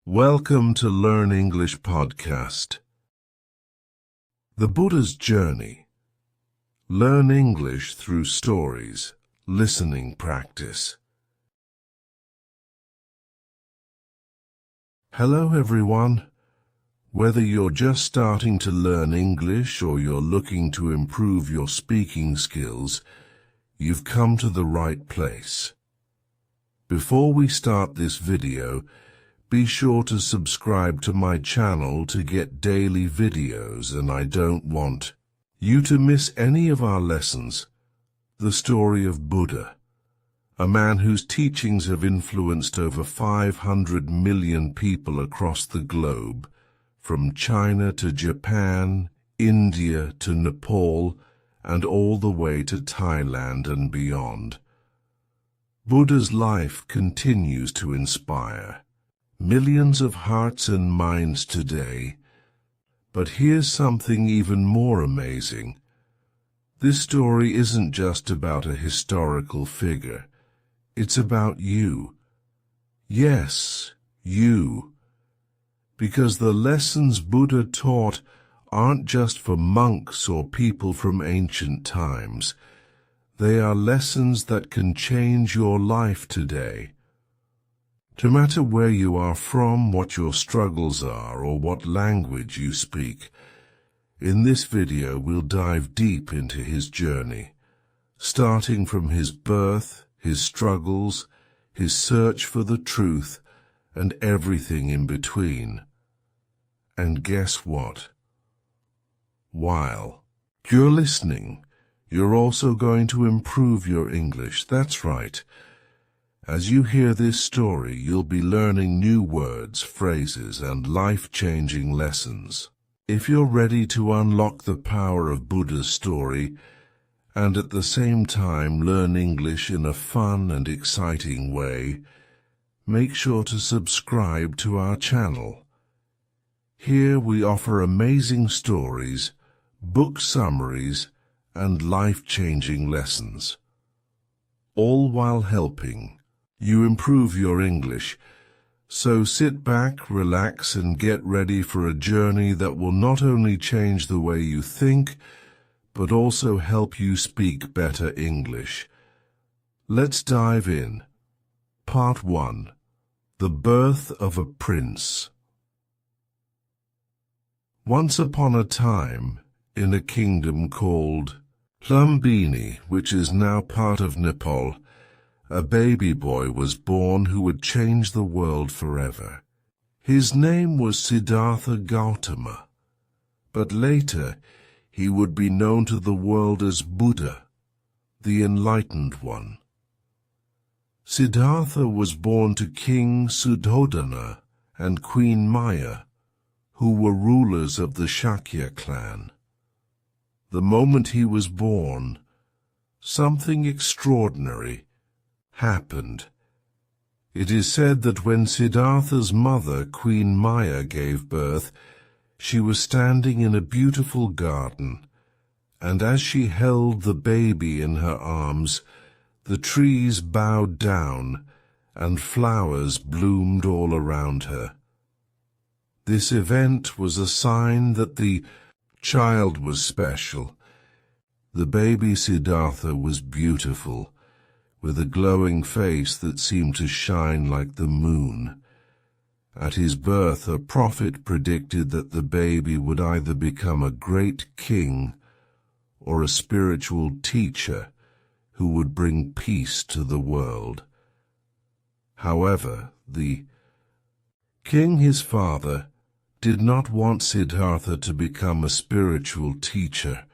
Welcome to Learn English podcast. The Buddha's Journey. Learn English through stories, listening practice. Hello everyone. Whether you're just starting to learn English or you're looking to improve your speaking skills, you've come to the right place. Before we start this video, be sure to subscribe to my channel to get daily videos, and I don't want you to miss any of our lessons. The story of Buddha, a man whose teachings have influenced over 500 million people across the globe, from China to Japan, India to Nepal, and all the way to Thailand and beyond. Buddha's life continues to inspire millions of hearts and minds today. But here's something even more amazing. This story isn't just about a historical figure. It's about you. Yes, you. Because the lessons Buddha taught aren't just for monks or people from ancient times. They are lessons that can change your life today. No matter where you are from, what your struggles are, or what language you speak, in this video we'll dive deep into his journey, starting from his birth, his struggles, his search for the truth, and everything in between. And guess what? While you're listening, you're also going to improve your English. That's right. As you hear this story, you'll be learning new words, phrases, and life-changing lessons. If you're ready to unlock the power of Buddha's story, and at the same time learn English in a fun and exciting way, make sure to subscribe to our channel. Here we offer amazing stories, book summaries, and life-changing lessons, all while helping you improve your English. So sit back, relax, and get ready for a journey that will not only change the way you think, but also help you speak better English. Let's dive in. Part 1. The Birth of a Prince. Once upon a time, in a kingdom called Lumbini, which is now part of Nepal, a baby boy was born who would change the world forever. His name was Siddhartha Gautama, but later he would be known to the world as Buddha, the enlightened one. Siddhartha was born to King Suddhodana and Queen Maya, who were rulers of the Shakya clan. The moment he was born, something extraordinary happened. It is said that when Siddhartha's mother, Queen Maya, gave birth, she was standing in a beautiful garden, and as she held the baby in her arms, the trees bowed down and flowers bloomed all around her. This event was a sign that the child was special. The baby Siddhartha was beautiful, with a glowing face that seemed to shine like the moon. At his birth, a prophet predicted that the baby would either become a great king or a spiritual teacher who would bring peace to the world. However, the king, his father, did not want Siddhartha to become a spiritual teacher.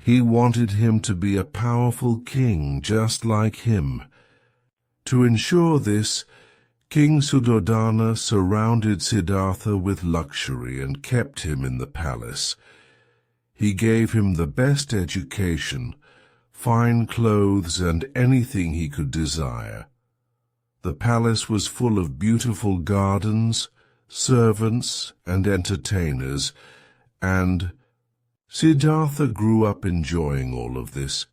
He wanted him to be a powerful king just like him. To ensure this, King Suddhodana surrounded Siddhartha with luxury and kept him in the palace. He gave him the best education, fine clothes, and anything he could desire. The palace was full of beautiful gardens, servants, and entertainers, and Siddhartha grew up enjoying all of this.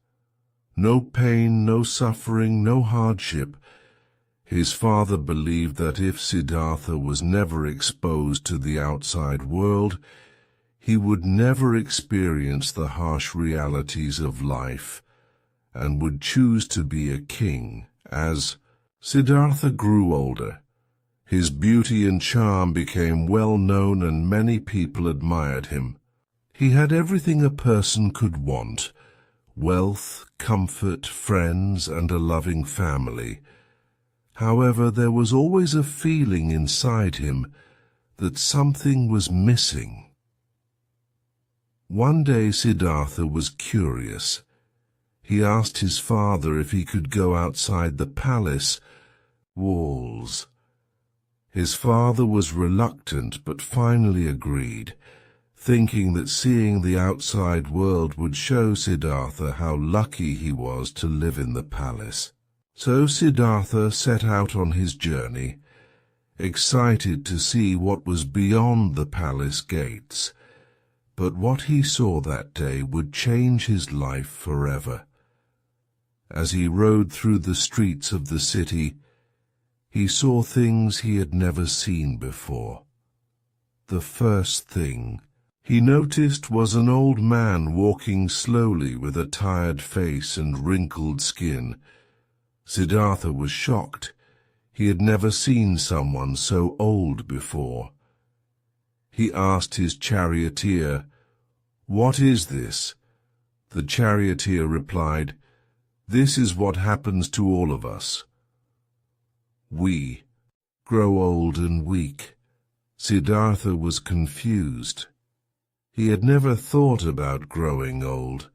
No pain, no suffering, no hardship. His father believed that if Siddhartha was never exposed to the outside world, he would never experience the harsh realities of life and would choose to be a king. As Siddhartha grew older, his beauty and charm became well known and many people admired him. He had everything a person could want: wealth, comfort, friends, and a loving family. However, there was always a feeling inside him that something was missing. One day Siddhartha was curious. He asked his father if he could go outside the palace walls. His father was reluctant but finally agreed, thinking that seeing the outside world would show Siddhartha how lucky he was to live in the palace. So Siddhartha set out on his journey, excited to see what was beyond the palace gates. But what he saw that day would change his life forever. As he rode through the streets of the city, he saw things he had never seen before. The first thing he noticed was an old man walking slowly with a tired face and wrinkled skin. Siddhartha was shocked. He had never seen someone so old before. He asked his charioteer, "What is this?" The charioteer replied, "This is what happens to all of us. We grow old and weak." Siddhartha was confused. He had never thought about growing old.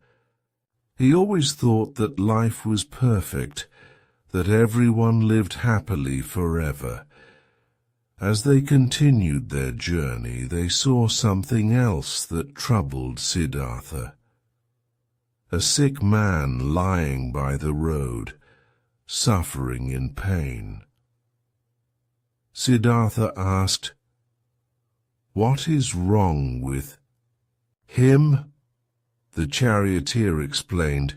He always thought that life was perfect, that everyone lived happily forever. As they continued their journey, they saw something else that troubled Siddhartha. A sick man lying by the road, suffering in pain. Siddhartha asked, "What is wrong with him?" The charioteer explained,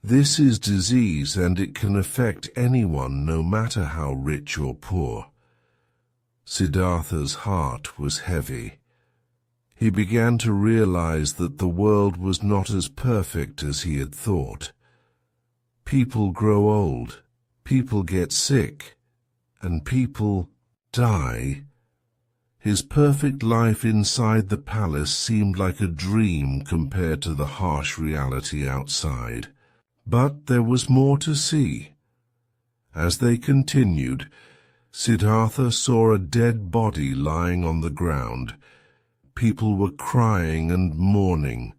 "This is disease, and it can affect anyone, no matter how rich or poor." Siddhartha's heart was heavy. He began to realize that the world was not as perfect as he had thought. People grow old, people get sick, and people die. His perfect life inside the palace seemed like a dream compared to the harsh reality outside. But there was more to see. As they continued, Siddhartha saw a dead body lying on the ground. People were crying and mourning.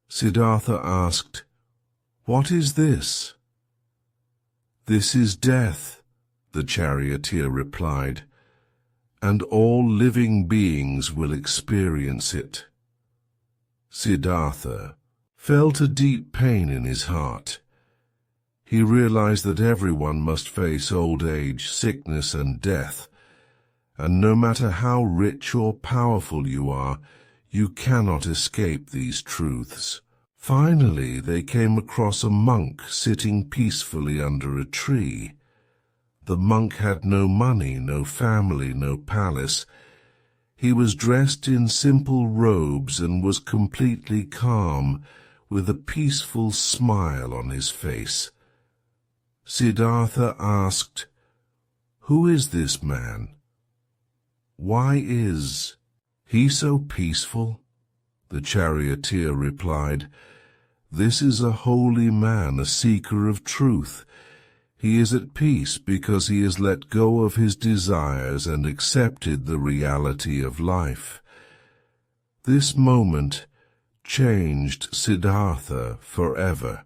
Siddhartha asked, "What is this?" "This is death," the charioteer replied, "and all living beings will experience it." Siddhartha felt a deep pain in his heart. He realized that everyone must face old age, sickness, and death, and no matter how rich or powerful you are, you cannot escape these truths. Finally, they came across a monk sitting peacefully under a tree. The monk had no money, no family, no palace. He was dressed in simple robes and was completely calm, with a peaceful smile on his face. Siddhartha asked, "Who is this man? Why is he so peaceful?" The charioteer replied, "This is a holy man, a seeker of truth. He is at peace because he has let go of his desires and accepted the reality of life." This moment changed Siddhartha forever.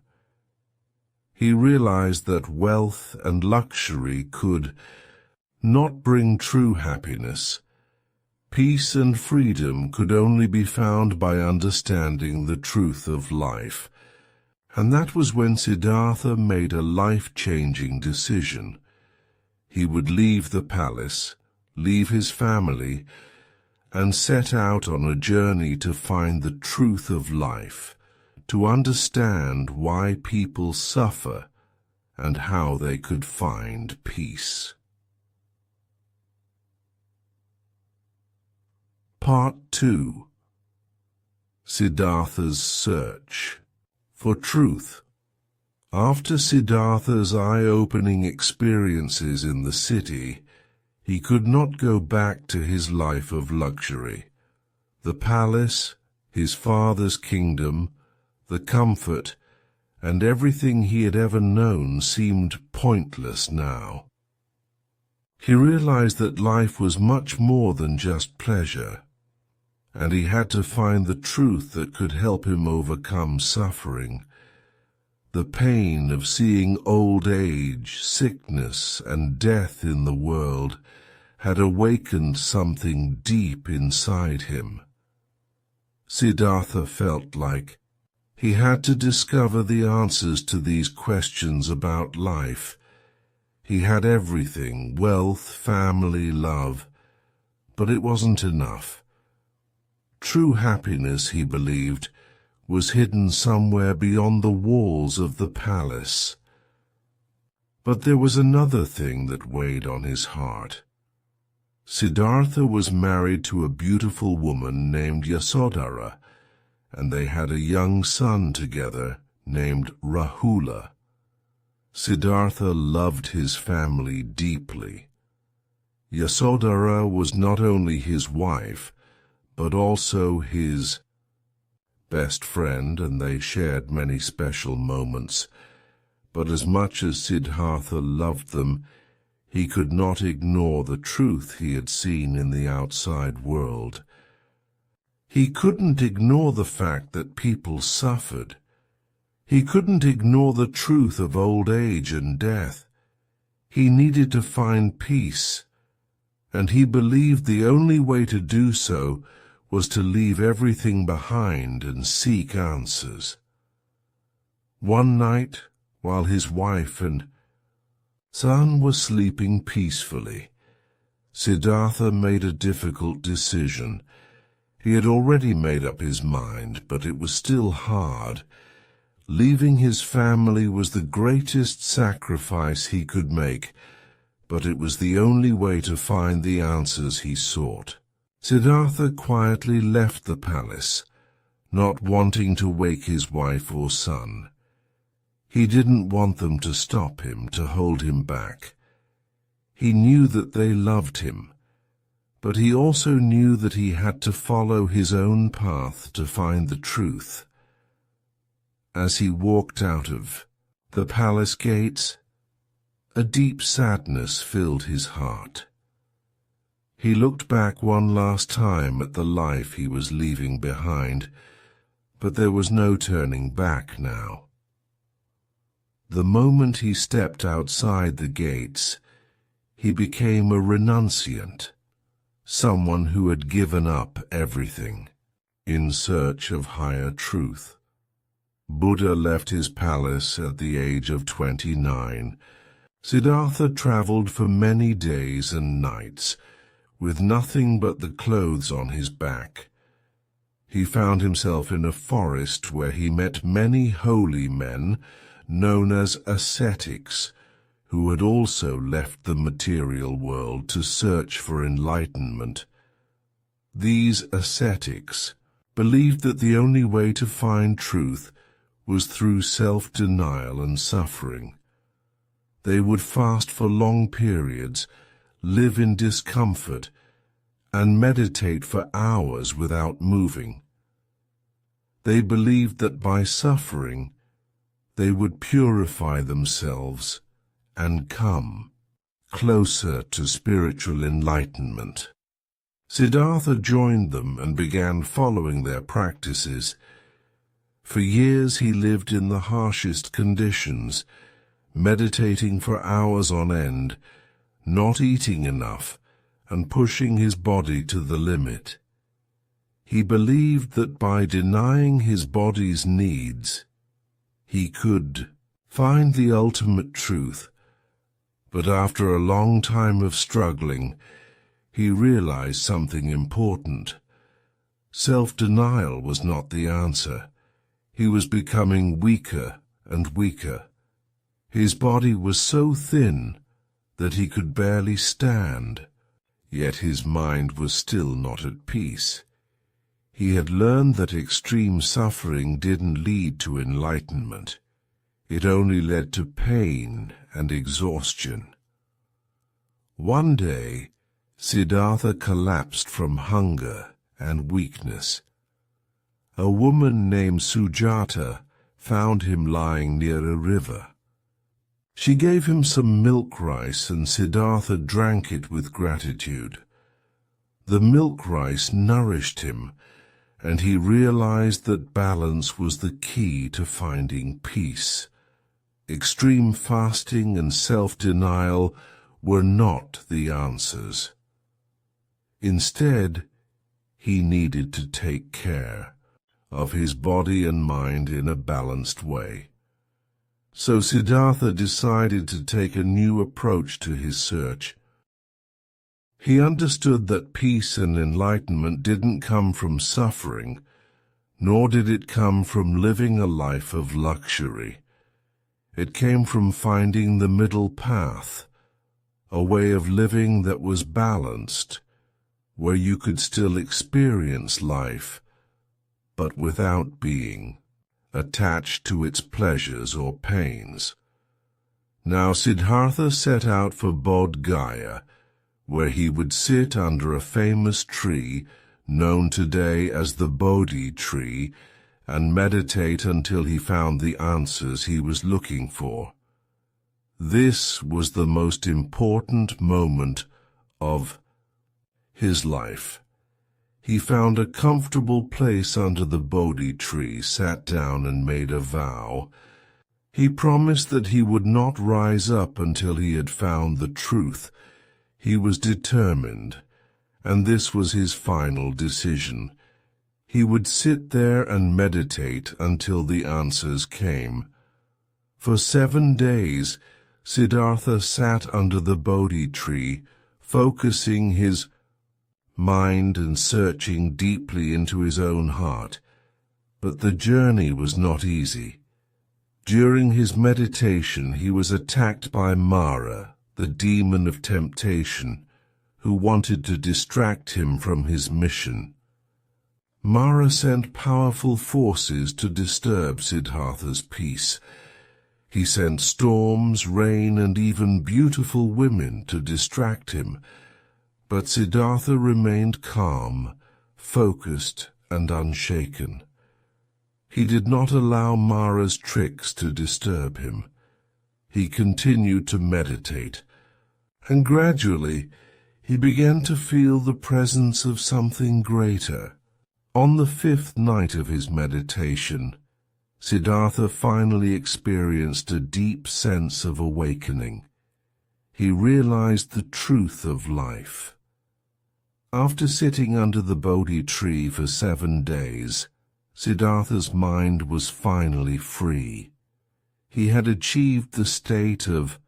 He realized that wealth and luxury could not bring true happiness. Peace and freedom could only be found by understanding the truth of life. And that was when Siddhartha made a life-changing decision. He would leave the palace, leave his family, and set out on a journey to find the truth of life, to understand why people suffer and how they could find peace. Part 2. Siddhartha's Search for Truth. After Siddhartha's eye-opening experiences in the city, he could not go back to his life of luxury. The palace, his father's kingdom, the comfort, and everything he had ever known seemed pointless now. He realized that life was much more than just pleasure, and he had to find the truth that could help him overcome suffering. The pain of seeing old age, sickness, and death in the world had awakened something deep inside him. Siddhartha felt like he had to discover the answers to these questions about life. He had everything, wealth, family, love, but it wasn't enough. True happiness, he believed, was hidden somewhere beyond the walls of the palace. But there was another thing that weighed on his heart. Siddhartha was married to a beautiful woman named Yasodhara, and they had a young son together named Rahula. Siddhartha loved his family deeply. Yasodhara was not only his wife, but also his best friend, and they shared many special moments. But as much as Siddhartha loved them, he could not ignore the truth he had seen in the outside world. He couldn't ignore the fact that people suffered. He couldn't ignore the truth of old age and death. He needed to find peace, and he believed the only way to do so was to leave everything behind and seek answers. One night, while his wife and son were sleeping peacefully, Siddhartha made a difficult decision. He had already made up his mind, but it was still hard. Leaving his family was the greatest sacrifice he could make, but it was the only way to find the answers he sought. Siddhartha quietly left the palace, not wanting to wake his wife or son. He didn't want them to stop him, to hold him back. He knew that they loved him, but he also knew that he had to follow his own path to find the truth. As he walked out of the palace gates, a deep sadness filled his heart. He looked back one last time at the life he was leaving behind, but there was no turning back now. The moment he stepped outside the gates, he became a renunciant, someone who had given up everything in search of higher truth. Buddha left his palace at the age of 29. Siddhartha traveled for many days and nights, with nothing but the clothes on his back. He found himself in a forest where he met many holy men, known as ascetics, who had also left the material world to search for enlightenment. These ascetics believed that the only way to find truth was through self-denial and suffering. They would fast for long periods, live in discomfort, and meditate for hours without moving. They believed that by suffering, they would purify themselves and come closer to spiritual enlightenment. Siddhartha joined them and began following their practices. For years he lived in the harshest conditions, meditating for hours on end, not eating enough, and pushing his body to the limit. He believed that by denying his body's needs, he could find the ultimate truth. But after a long time of struggling, he realized something important. Self-denial was not the answer. He was becoming weaker and weaker. His body was so thin that he could barely stand, yet his mind was still not at peace. He had learned that extreme suffering didn't lead to enlightenment. It only led to pain and exhaustion. One day, Siddhartha collapsed from hunger and weakness. A woman named Sujata found him lying near a river. She gave him some milk rice, and Siddhartha drank it with gratitude. The milk rice nourished him, and he realized that balance was the key to finding peace. Extreme fasting and self-denial were not the answers. Instead, he needed to take care of his body and mind in a balanced way. So Siddhartha decided to take a new approach to his search. He understood that peace and enlightenment didn't come from suffering, nor did it come from living a life of luxury. It came from finding the middle path, a way of living that was balanced, where you could still experience life, but without being attached to its pleasures or pains. Now Siddhartha set out for Bodh Gaya, where he would sit under a famous tree known today as the Bodhi tree and meditate until he found the answers he was looking for. This was the most important moment of his life. He found a comfortable place under the Bodhi tree, sat down and made a vow. He promised that he would not rise up until he had found the truth. He was determined, and this was his final decision. He would sit there and meditate until the answers came. For 7 days, Siddhartha sat under the Bodhi tree, focusing his mind and searching deeply into his own heart. But the journey was not easy. During his meditation, he was attacked by Mara, the demon of temptation, who wanted to distract him from his mission. Mara sent powerful forces to disturb Siddhartha's peace. He sent storms, rain, and even beautiful women to distract him. But Siddhartha remained calm, focused, and unshaken. He did not allow Mara's tricks to disturb him. He continued to meditate, and gradually he began to feel the presence of something greater. On the 5th night of his meditation, Siddhartha finally experienced a deep sense of awakening. He realized the truth of life. After sitting under the Bodhi tree for 7 days, Siddhartha's mind was finally free. He had achieved the state of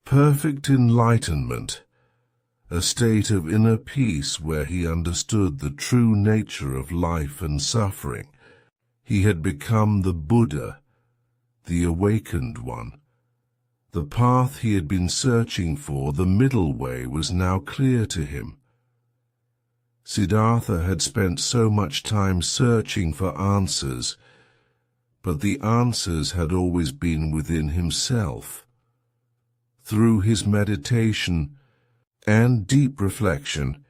perfect enlightenment, a state of inner peace where he understood the true nature of life and suffering. He had become the Buddha, the awakened one. The path he had been searching for, the middle way, was now clear to him. Siddhartha had spent so much time searching for answers, but the answers had always been within himself. Through his meditation and deep reflection,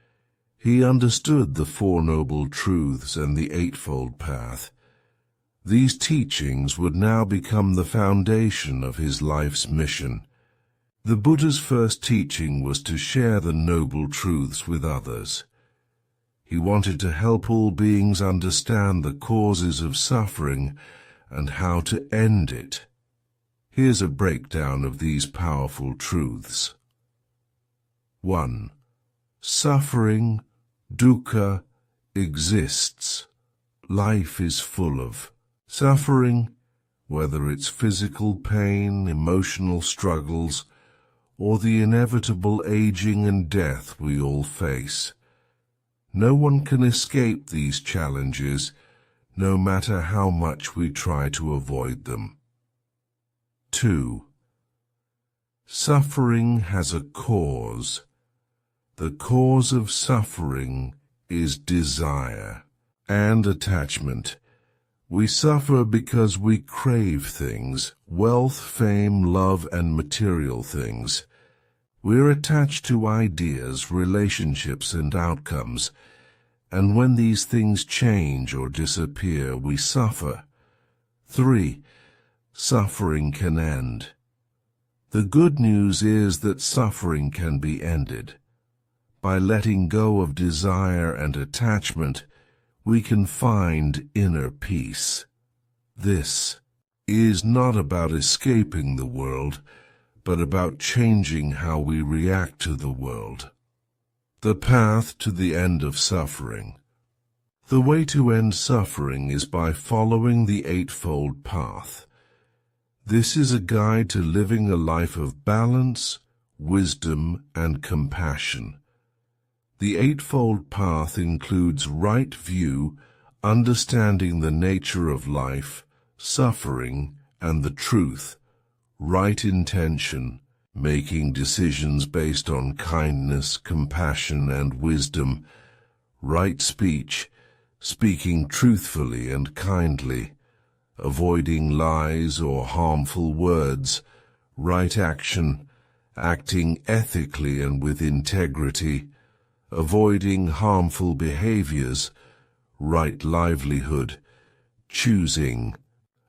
he understood the Four Noble Truths and the Eightfold Path. These teachings would now become the foundation of his life's mission. The Buddha's first teaching was to share the Noble Truths with others. He wanted to help all beings understand the causes of suffering and how to end it. Here's a breakdown of these powerful truths. 1. Suffering, dukkha, exists. Life is full of suffering, whether it's physical pain, emotional struggles, or the inevitable aging and death we all face. No one can escape these challenges, no matter how much we try to avoid them. 2. Suffering has a cause. The cause of suffering is desire and attachment. We suffer because we crave things, wealth, fame, love, and material things. We're attached to ideas, relationships, and outcomes, and when these things change or disappear, we suffer. 3. Suffering can end. The good news is that suffering can be ended. By letting go of desire and attachment, we can find inner peace. This is not about escaping the world, but about changing how we react to the world. The path to the end of suffering. The way to end suffering is by following the Eightfold Path. This is a guide to living a life of balance, wisdom, and compassion. The Eightfold Path includes right view, understanding the nature of life, suffering, and the truth, right intention, making decisions based on kindness, compassion, and wisdom, right speech, speaking truthfully and kindly, avoiding lies or harmful words, right action, acting ethically and with integrity, avoiding harmful behaviors, right livelihood, choosing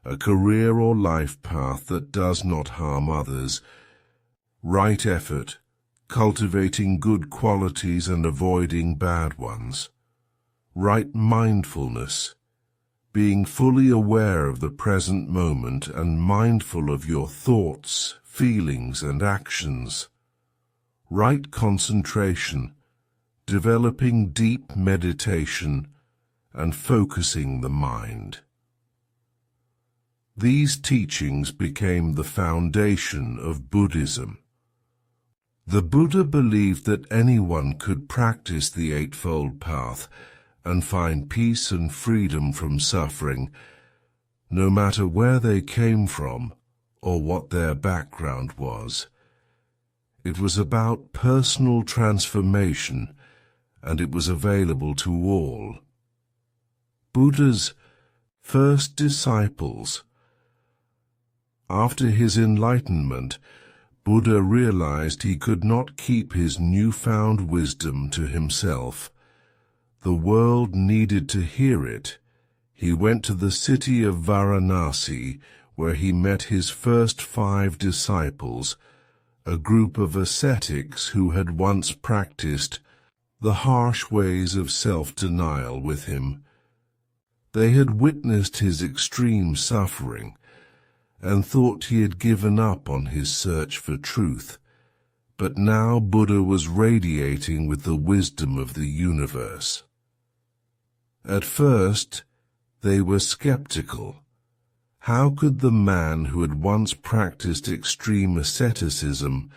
a career or life path that does not harm others, right effort, cultivating good qualities and avoiding bad ones, right mindfulness, being fully aware of the present moment and mindful of your thoughts, feelings, and actions, right concentration, developing deep meditation and focusing the mind. These teachings became the foundation of Buddhism. The Buddha believed that anyone could practice the Eightfold Path and find peace and freedom from suffering, no matter where they came from or what their background was. It was about personal transformation, and it was available to all. Buddha's first disciples. After his enlightenment, Buddha realized he could not keep his newfound wisdom to himself. The world needed to hear it. He went to the city of Varanasi, where he met his first 5 disciples, a group of ascetics who had once practiced the harsh ways of self-denial with him. They had witnessed his extreme suffering and thought he had given up on his search for truth. But now Buddha was radiating with the wisdom of the universe. At first, they were skeptical. How could the man who had once practiced extreme asceticism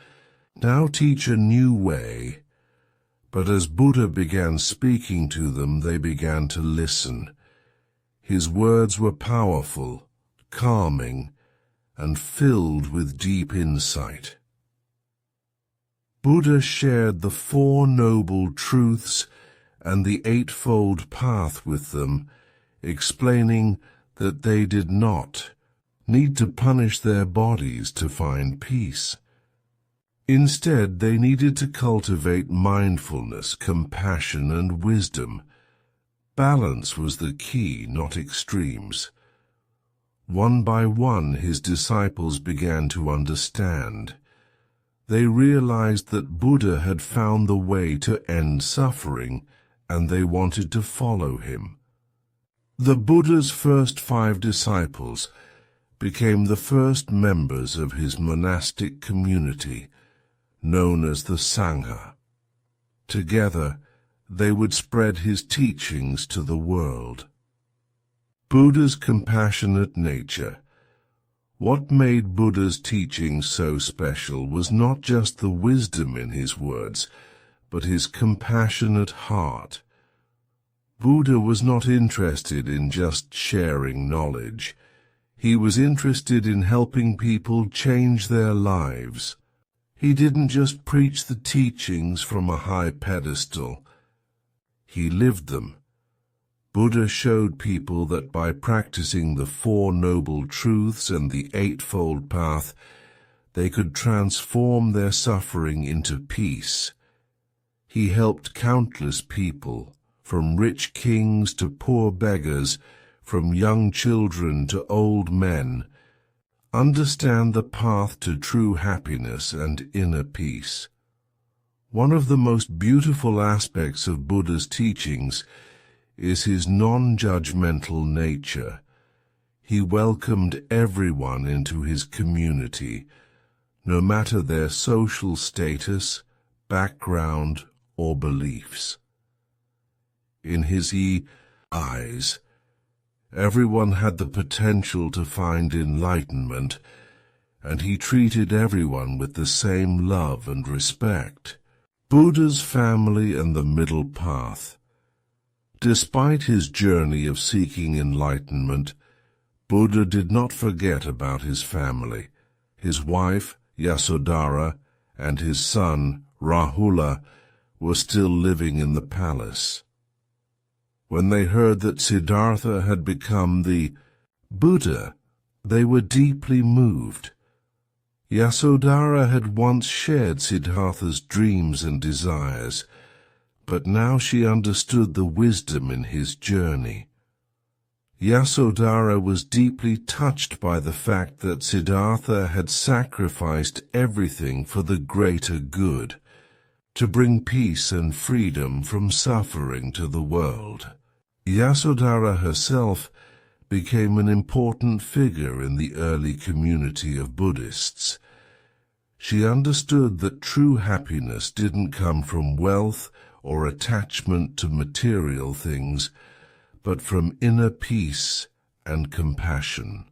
now teach a new way? But as Buddha began speaking to them, they began to listen. His words were powerful, calming, and filled with deep insight. Buddha shared the 4 Noble Truths and the Eightfold Path with them, explaining that they did not need to punish their bodies to find peace. Instead, they needed to cultivate mindfulness, compassion, and wisdom. Balance was the key, not extremes. One by one, his disciples began to understand. They realized that Buddha had found the way to end suffering, and they wanted to follow him. The Buddha's first 5 disciples became the first members of his monastic community, known as the Sangha. Together, they would spread his teachings to the world. Buddha's compassionate nature. What made Buddha's teachings so special was not just the wisdom in his words, but his compassionate heart. Buddha was not interested in just sharing knowledge. He was interested in helping people change their lives. He didn't just preach the teachings from a high pedestal. He lived them. Buddha showed people that by practicing the Four Noble Truths and the Eightfold Path, they could transform their suffering into peace. He helped countless people, from rich kings to poor beggars, from young children to old men, understand the path to true happiness and inner peace. One of the most beautiful aspects of Buddha's teachings is his non-judgmental nature. He welcomed everyone into his community, no matter their social status, background, or beliefs. In his eyes, everyone had the potential to find enlightenment, and he treated everyone with the same love and respect. Buddha's family and the middle path. Despite his journey of seeking enlightenment, Buddha did not forget about his family. His wife, Yasodhara, and his son, Rahula, were still living in the palace. When they heard that Siddhartha had become the Buddha, they were deeply moved. Yasodhara had once shared Siddhartha's dreams and desires, but now she understood the wisdom in his journey. Yasodhara was deeply touched by the fact that Siddhartha had sacrificed everything for the greater good, to bring peace and freedom from suffering to the world. Yasodhara herself became an important figure in the early community of Buddhists. She understood that true happiness didn't come from wealth or attachment to material things, but from inner peace and compassion.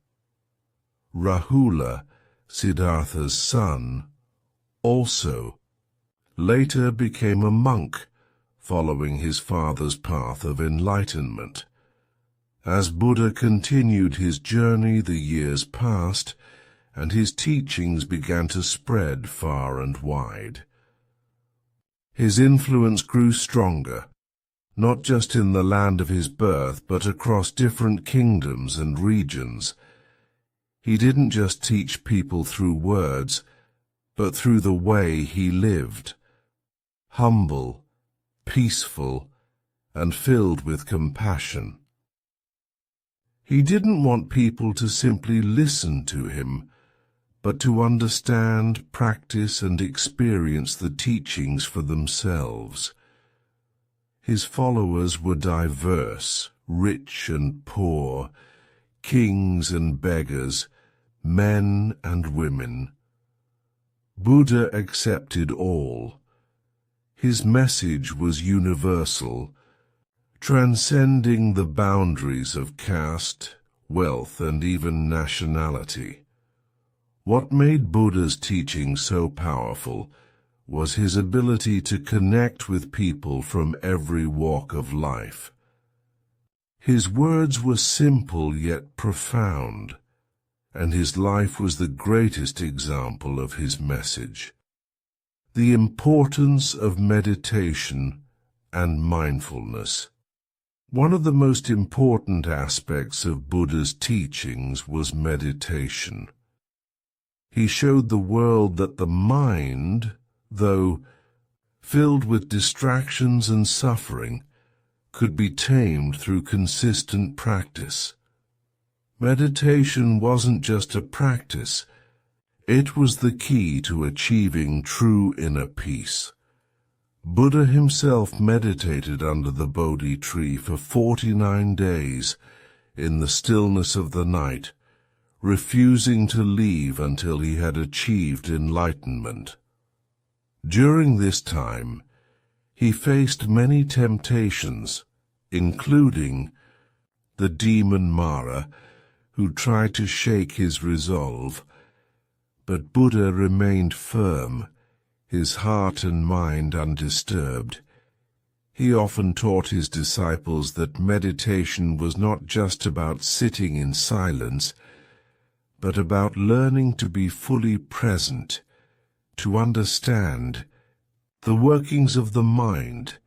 Rahula, Siddhartha's son, also later became a monk, following his father's path of enlightenment. As Buddha continued his journey, the years passed, and his teachings began to spread far and wide. His influence grew stronger, not just in the land of his birth, but across different kingdoms and regions. He didn't just teach people through words, but through the way he lived. Humble, peaceful, and filled with compassion. He didn't want people to simply listen to him, but to understand, practice, and experience the teachings for themselves. His followers were diverse, rich and poor, kings and beggars, men and women. Buddha accepted all. His message was universal, transcending the boundaries of caste, wealth, and even nationality. What made Buddha's teaching so powerful was his ability to connect with people from every walk of life. His words were simple yet profound, and his life was the greatest example of his message. The importance of meditation and mindfulness. One of the most important aspects of Buddha's teachings was meditation. He showed the world that the mind, though filled with distractions and suffering, could be tamed through consistent practice. Meditation wasn't just a practice, it was the key to achieving true inner peace. Buddha himself meditated under the Bodhi tree for 49 days in the stillness of the night, refusing to leave until he had achieved enlightenment. During this time, he faced many temptations, including the demon Mara, who tried to shake his resolve, but Buddha remained firm, his heart and mind undisturbed. He often taught his disciples that meditation was not just about sitting in silence, but about learning to be fully present, to understand the workings of the mind,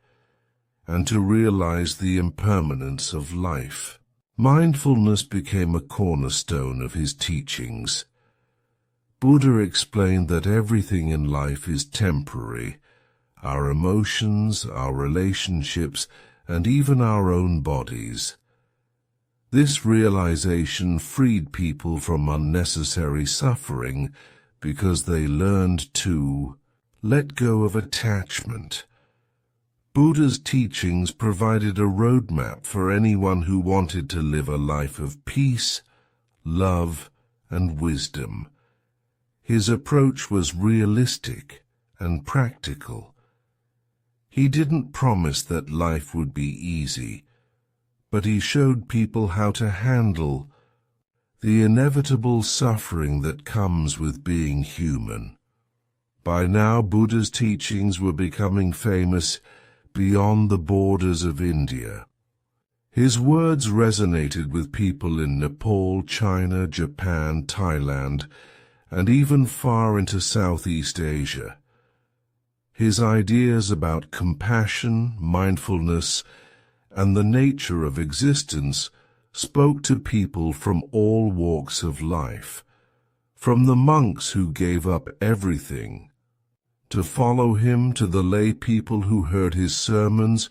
and to realize the impermanence of life. Mindfulness became a cornerstone of his teachings. Buddha explained that everything in life is temporary. Our emotions, our relationships, and even our own bodies. This realization freed people from unnecessary suffering because they learned to let go of attachment. Buddha's teachings provided a roadmap for anyone who wanted to live a life of peace, love, and wisdom. His approach was realistic and practical. He didn't promise that life would be easy, but he showed people how to handle the inevitable suffering that comes with being human. By now, Buddha's teachings were becoming famous beyond the borders of India. His words resonated with people in Nepal, China, Japan, Thailand, and even far into Southeast Asia. His ideas about compassion, mindfulness, and the nature of existence spoke to people from all walks of life, from the monks who gave up everything to follow him to the lay people who heard his sermons.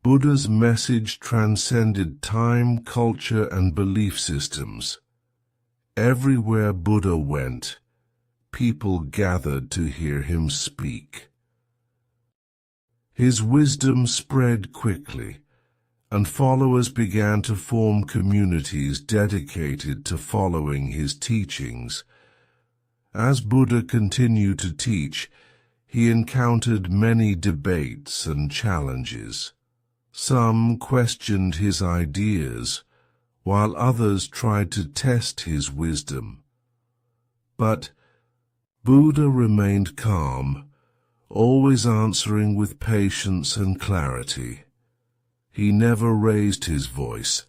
Buddha's message transcended time, culture, and belief systems. Everywhere Buddha went, people gathered to hear him speak. His wisdom spread quickly, and followers began to form communities dedicated to following his teachings. As Buddha continued to teach, he encountered many debates and challenges. Some questioned his ideas, while others tried to test his wisdom. But Buddha remained calm, always answering with patience and clarity. He never raised his voice,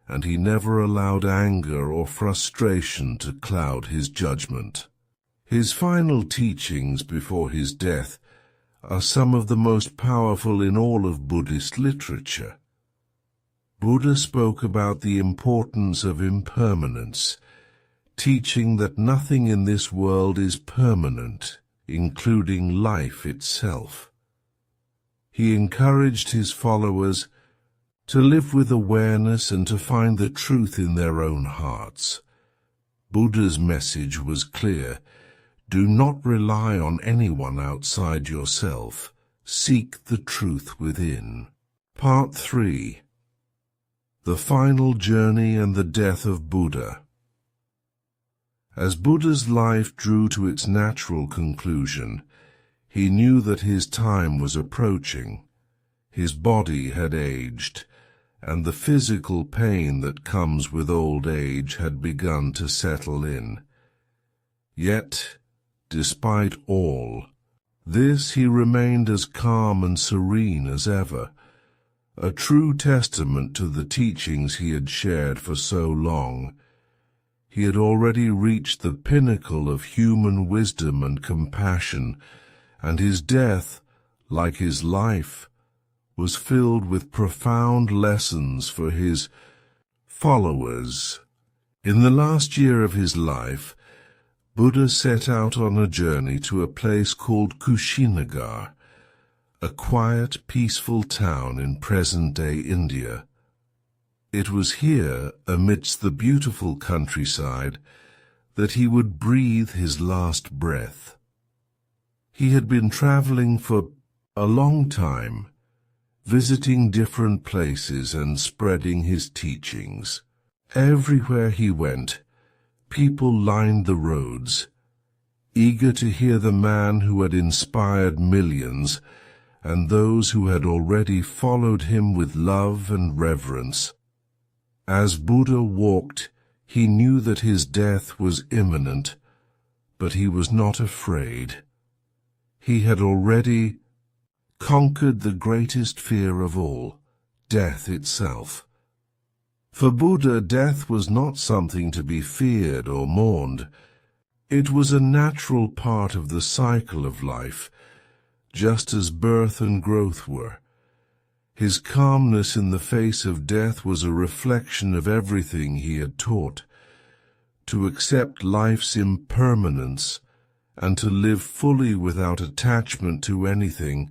and he never allowed anger or frustration to cloud his judgment. His final teachings before his death are some of the most powerful in all of Buddhist literature. Buddha spoke about the importance of impermanence, teaching that nothing in this world is permanent, including life itself. He encouraged his followers to live with awareness and to find the truth in their own hearts. Buddha's message was clear. Do not rely on anyone outside yourself. Seek the truth within. Part 3. The Final Journey and the Death of Buddha. As Buddha's life drew to its natural conclusion, he knew that his time was approaching. His body had aged, and the physical pain that comes with old age had begun to settle in. Yet, despite all this, he remained as calm and serene as ever, a true testament to the teachings he had shared for so long. He had already reached the pinnacle of human wisdom and compassion, and his death, like his life, was filled with profound lessons for his followers. In the last year of his life, Buddha set out on a journey to a place called Kushinagar, a quiet, peaceful town in present-day India. It was here, amidst the beautiful countryside, that he would breathe his last breath. He had been traveling for a long time, visiting different places and spreading his teachings. Everywhere he went, people lined the roads, eager to hear the man who had inspired millions and those who had already followed him with love and reverence. As Buddha walked, he knew that his death was imminent, but he was not afraid. He had already conquered the greatest fear of all, death itself. For Buddha, death was not something to be feared or mourned. It was a natural part of the cycle of life, just as birth and growth were. His calmness in the face of death was a reflection of everything he had taught, to accept life's impermanence and to live fully without attachment to anything,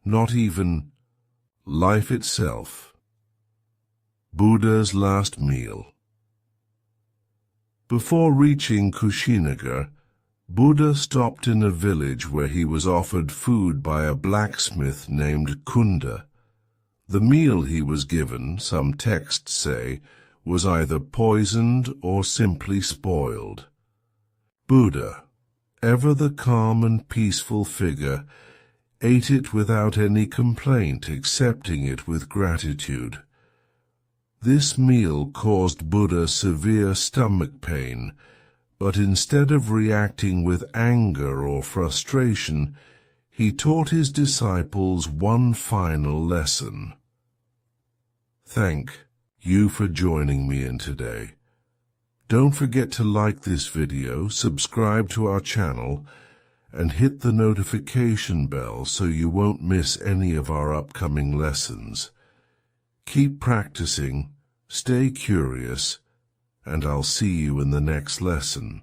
not even life itself. Buddha's last meal. Before reaching Kushinagar, Buddha stopped in a village where he was offered food by a blacksmith named Kunda. The meal he was given, some texts say, was either poisoned or simply spoiled. Buddha, ever the calm and peaceful figure, ate it without any complaint, accepting it with gratitude. This meal caused Buddha severe stomach pain, but instead of reacting with anger or frustration, he taught his disciples one final lesson. Thank you for joining me in today. Don't forget to like this video, subscribe to our channel, and hit the notification bell so you won't miss any of our upcoming lessons. Keep practicing, stay curious, and I'll see you in the next lesson.